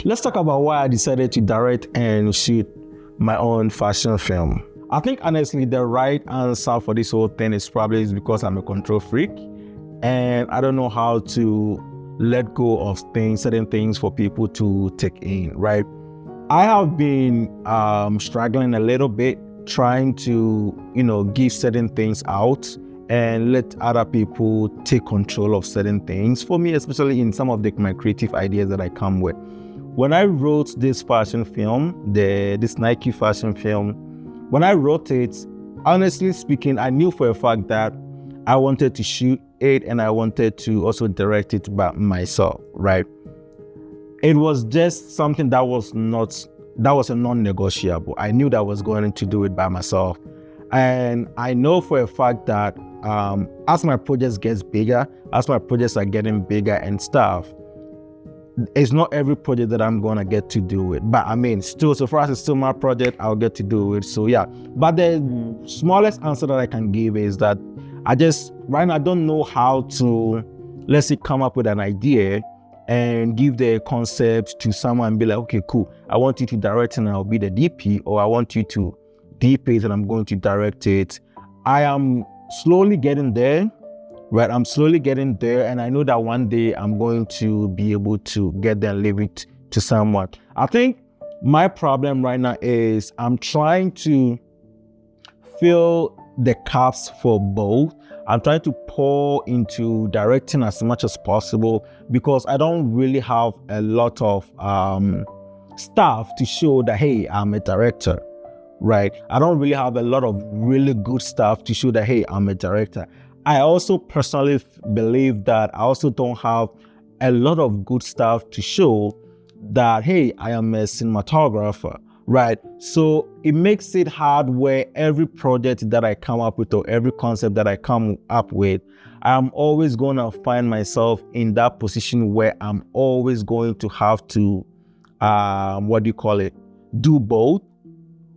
Let's talk about why I decided to direct and shoot my own fashion film. I think honestly the right answer for this whole thing is probably because I'm a control freak and I don't know how to let go of certain things for people to take in, right? I have been struggling a little bit trying to, give certain things out and let other people take control of certain things. For me, especially in some of my creative ideas that I come with. When I wrote this fashion film, this Nike fashion film, when I wrote it, honestly speaking, I knew for a fact that I wanted to shoot it and I wanted to also direct it by myself, right? It was just something that was a non-negotiable. I knew that I was going to do it by myself. And I know for a fact that as my projects gets bigger, as my projects are getting bigger and stuff, it's not every project that I'm gonna get to do it. But I mean, still, so far as it's still my project, I'll get to do it. So yeah. But the smallest answer that I can give is that right now I don't know how to, let's say, come up with an idea and give the concept to someone and be like, okay, cool, I want you to direct it and I'll be the DP, or I want you to DP it and I'm going to direct it. I am slowly getting there, right? I'm slowly getting there, and I know that one day I'm going to be able to get there and leave it to someone. I think my problem right now is I'm trying to fill the cups for both. I'm trying to pour into directing as much as possible because I don't really have a lot of stuff to show that, hey, I'm a director, right? I don't really have a lot of really good stuff to show that, hey, I'm a director. I also personally believe that I also don't have a lot of good stuff to show that, hey, I am a cinematographer, right? So it makes it hard where every project that I come up with or every concept that I come up with, I'm always going to find myself in that position where I'm always going to have to, do both,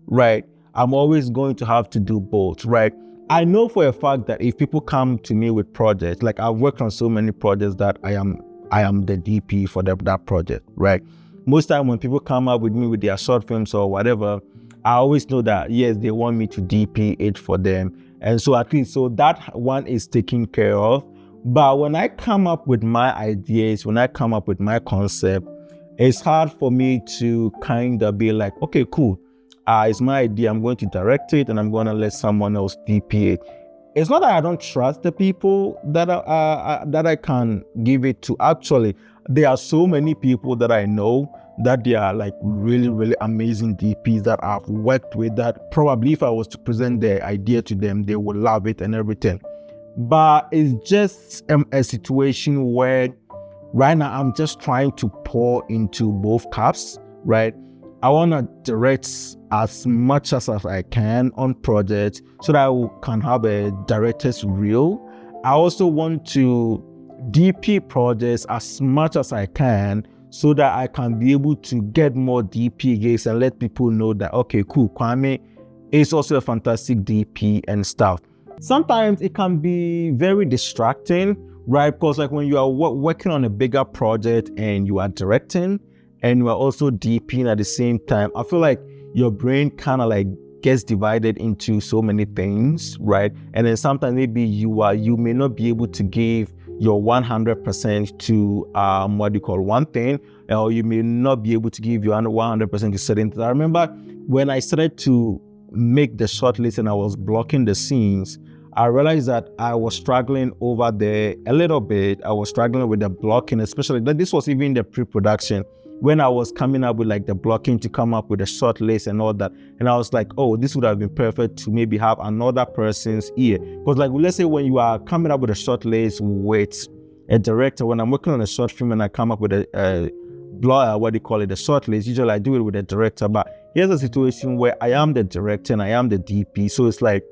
right? I'm always going to have to do both, right? I know for a fact that if people come to me with projects, like I've worked on so many projects that I am the DP for that project, right? Most time when people come up with me with their short films or whatever, I always know that, yes, they want me to DP it for them. And so at least, so that one is taken care of. But when I come up with my ideas, when I come up with my concept, it's hard for me to kind of be like, okay, cool. It's my idea, I'm going to direct it and I'm going to let someone else DP it. It's not that I don't trust the people that I can give it to. Actually, there are so many people that I know that they are like really, really amazing DPs that I've worked with that probably if I was to present their idea to them, they would love it and everything. But it's just a situation where right now I'm just trying to pour into both cups, right? I want to direct as much as I can on projects so that I can have a director's reel. I also want to DP projects as much as I can so that I can be able to get more DP gigs and let people know that, okay, cool, Kwame is also a fantastic DP and stuff. Sometimes it can be very distracting, right? Because like when you are working on a bigger project and you are directing, and you are also DPing at the same time, I feel like your brain kind of like gets divided into so many things, right? And then sometimes maybe you may not be able to give your 100% to one thing, or you may not be able to give your 100% to certain things. I remember when I started to make the short list and I was blocking the scenes, I realized that I was struggling over there a little bit. I was struggling with the blocking, especially that this was even the pre-production. When I was coming up with like the blocking to come up with a short list and all that. And I was like, oh, this would have been perfect to maybe have another person's ear. Because like, let's say when you are coming up with a short list with a director, when I'm working on a short film and I come up with a short list, usually I do it with a director. But here's a situation where I am the director and I am the DP. So it's like,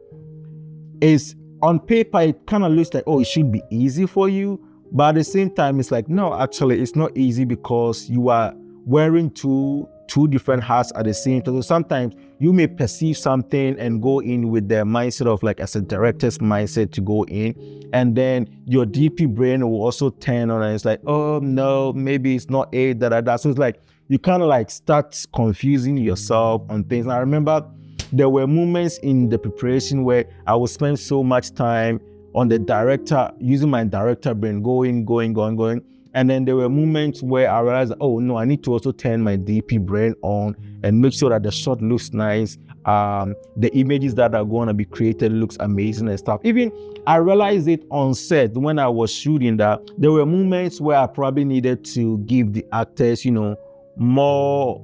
it's on paper, it kind of looks like, oh, it should be easy for you. But at the same time, it's like, no, actually, it's not easy because you are wearing two different hats at the same time. So sometimes you may perceive something and go in with the mindset of like as a director's mindset to go in. And then your DP brain will also turn on and it's like, oh, no, maybe it's not a da. So it's like you kind of like start confusing yourself on things. And I remember there were moments in the preparation where I would spend so much time on the director, using my director brain, going. And then there were moments where I realized, oh no, I need to also turn my DP brain on and make sure that the shot looks nice. The images that are going to be created looks amazing and stuff. Even I realized it on set when I was shooting that there were moments where I probably needed to give the actors, more,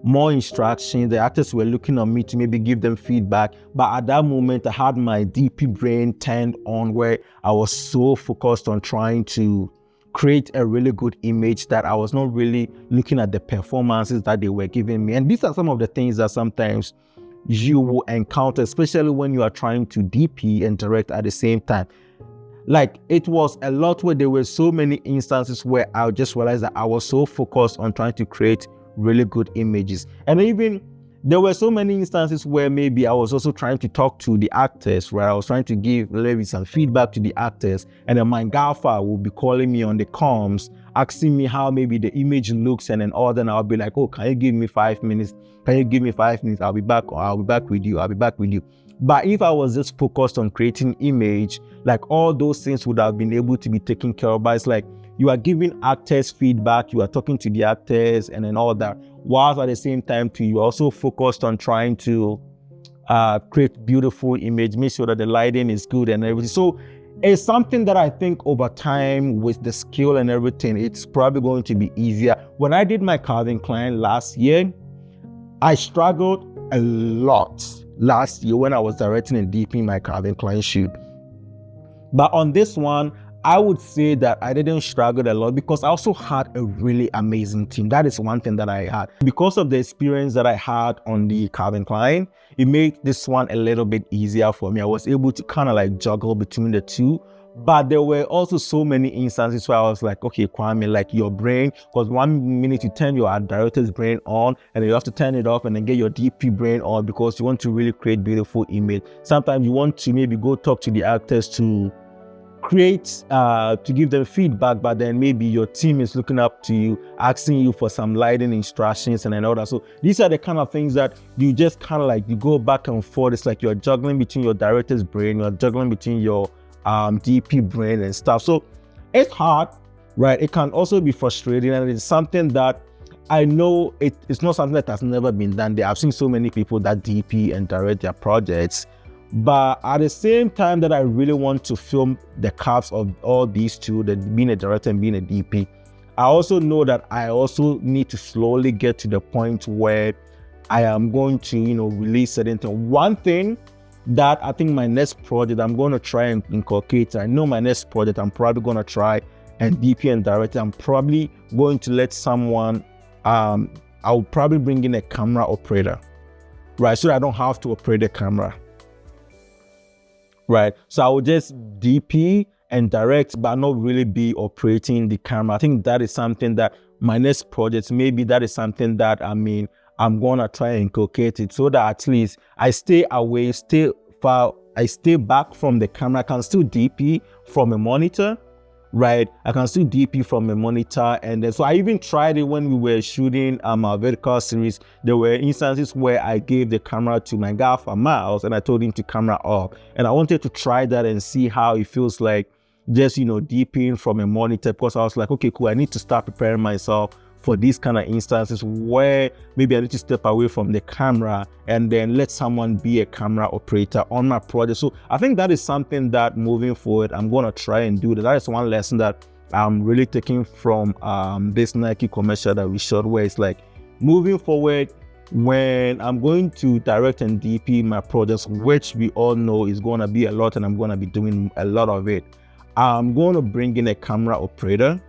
more instructions. The actors were looking on me to maybe give them feedback. But at that moment, I had my DP brain turned on where I was so focused on trying to create a really good image that I was not really looking at the performances that they were giving me. And these are some of the things that sometimes you will encounter, especially when you are trying to DP and direct at the same time. Like, it was a lot where there were so many instances where I just realized that I was so focused on trying to create really good images. And even there were so many instances where maybe I was also trying to talk to the actors, where I was trying to give maybe some feedback to the actors, and then my gaffer will be calling me on the comms, asking me how maybe the image looks, and then all then I'll be like, oh, can you give me 5 minutes? Can you give me 5 minutes? I'll be back with you. But if I was just focused on creating image, like all those things would have been able to be taken care of. But it's like, you are giving actors feedback, you are talking to the actors and then all that, whilst at the same time too, you also focused on trying to create beautiful image, make sure that the lighting is good and everything. So it's something that I think over time with the skill and everything, it's probably going to be easier. When I did my Calvin Klein last year, I struggled a lot last year when I was directing and DPing my Calvin Klein shoot. But on this one, I would say that I didn't struggle a lot because I also had a really amazing team. That is one thing that I had. Because of the experience that I had on the Calvin Klein, it made this one a little bit easier for me. I was able to kind of like juggle between the two. But there were also so many instances where I was like, okay, Kwame, like your brain, because 1 minute you turn your director's brain on and then you have to turn it off and then get your DP brain on because you want to really create beautiful image. Sometimes you want to maybe go talk to the actors to create, to give them feedback, but then maybe your team is looking up to you, asking you for some lighting instructions and all that. So these are the kind of things that you just kind of like, you go back and forth. It's like you're juggling between your director's brain, you're juggling between your DP brain and stuff. So it's hard, right? It can also be frustrating, and it's something that I know it's not something that has never been done there. I've seen so many people that DP and direct their projects. But at the same time that I really want to film the curves of all these two, that being a director and being a DP, I also know that I also need to slowly get to the point where I am going to, release certain things. One thing that I think my next project I'm going to try and inculcate, I know my next project I'm probably going to try and DP and direct, I'm probably going to let someone, I'll probably bring in a camera operator, right? So I don't have to operate the camera. Right, so I will just DP and direct, but not really be operating the camera. I think that is something that my next project, maybe that is something that I'm gonna try and inculcate it so that at least I stay away, stay far, I stay back from the camera. I can still DP from a monitor, right? I can still DP from a monitor. And then, so I even tried it when we were shooting our vertical series. There were instances where I gave the camera to my gaffer Miles and I told him to camera up. And I wanted to try that and see how it feels like just, DPing from a monitor, because I was like, okay, cool, I need to start preparing myself for these kind of instances where maybe I need to step away from the camera and then let someone be a camera operator on my project. So I think that is something that moving forward, I'm going to try and do that. That is one lesson that I'm really taking from this Nike commercial that we shot, where it's like, moving forward, when I'm going to direct and DP my projects, which we all know is going to be a lot and I'm going to be doing a lot of it, I'm going to bring in a camera operator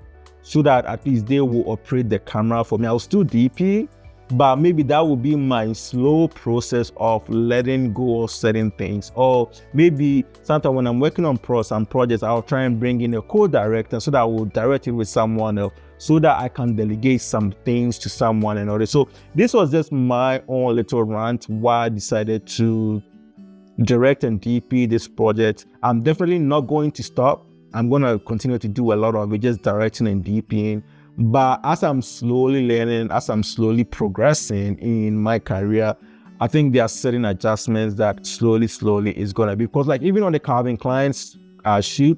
so that at least they will operate the camera for me. I'll still DP, but maybe that will be my slow process of letting go of certain things. Or maybe sometimes when I'm working on some projects, I'll try and bring in a co-director so that I will direct it with someone else, so that I can delegate some things to someone and all that. So this was just my own little rant why I decided to direct and DP this project. I'm definitely not going to stop. I'm going to continue to do a lot of it, just directing and DPing. But as I'm slowly learning, as I'm slowly progressing in my career, I think there are certain adjustments that slowly is gonna be, because like even on the Calvin Klein's shoot,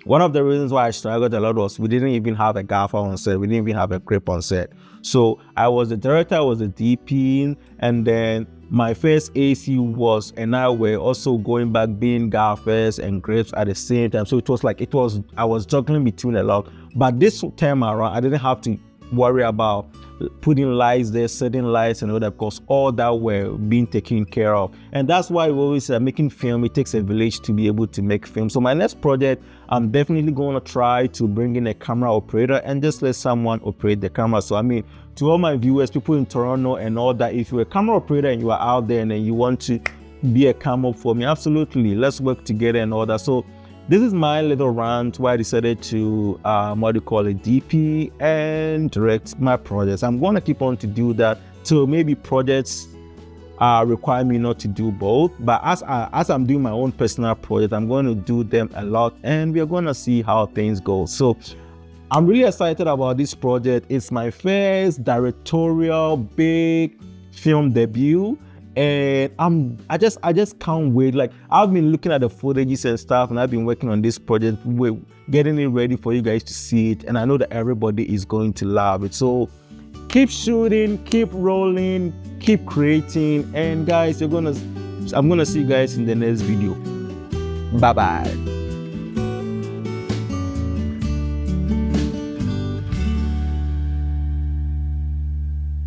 one of the reasons why I struggled a lot was we didn't even have a gaffer on set. We didn't even have a grip on set. So I was the director, I was the DP, and then my first AC and I were also going back being gaffers and grips at the same time. So I was juggling between a lot. But this time around, I didn't have to worry about putting lights there, setting lights and all that, because all that were being taken care of. And that's why we always say making film, it takes a village to be able to make film. So my next project, I'm definitely going to try to bring in a camera operator and just let someone operate the camera. So I mean, to all my viewers, people in Toronto and all that, if you're a camera operator and you are out there and then you want to be a camera for me, absolutely, let's work together and all that. So this is my little rant where I decided to, DP and direct my projects. I'm going to keep on to do that till maybe projects require me not to do both. But as I'm doing my own personal project, I'm going to do them a lot, and we're going to see how things go. So I'm really excited about this project. It's my first directorial big film debut. And I just can't wait. Like, I've been looking at the footages and stuff, and I've been working on this project. We're getting it ready for you guys to see it, and I know that everybody is going to love it. So keep shooting, keep rolling, keep creating, and guys, I'm gonna see you guys in the next video. Bye bye.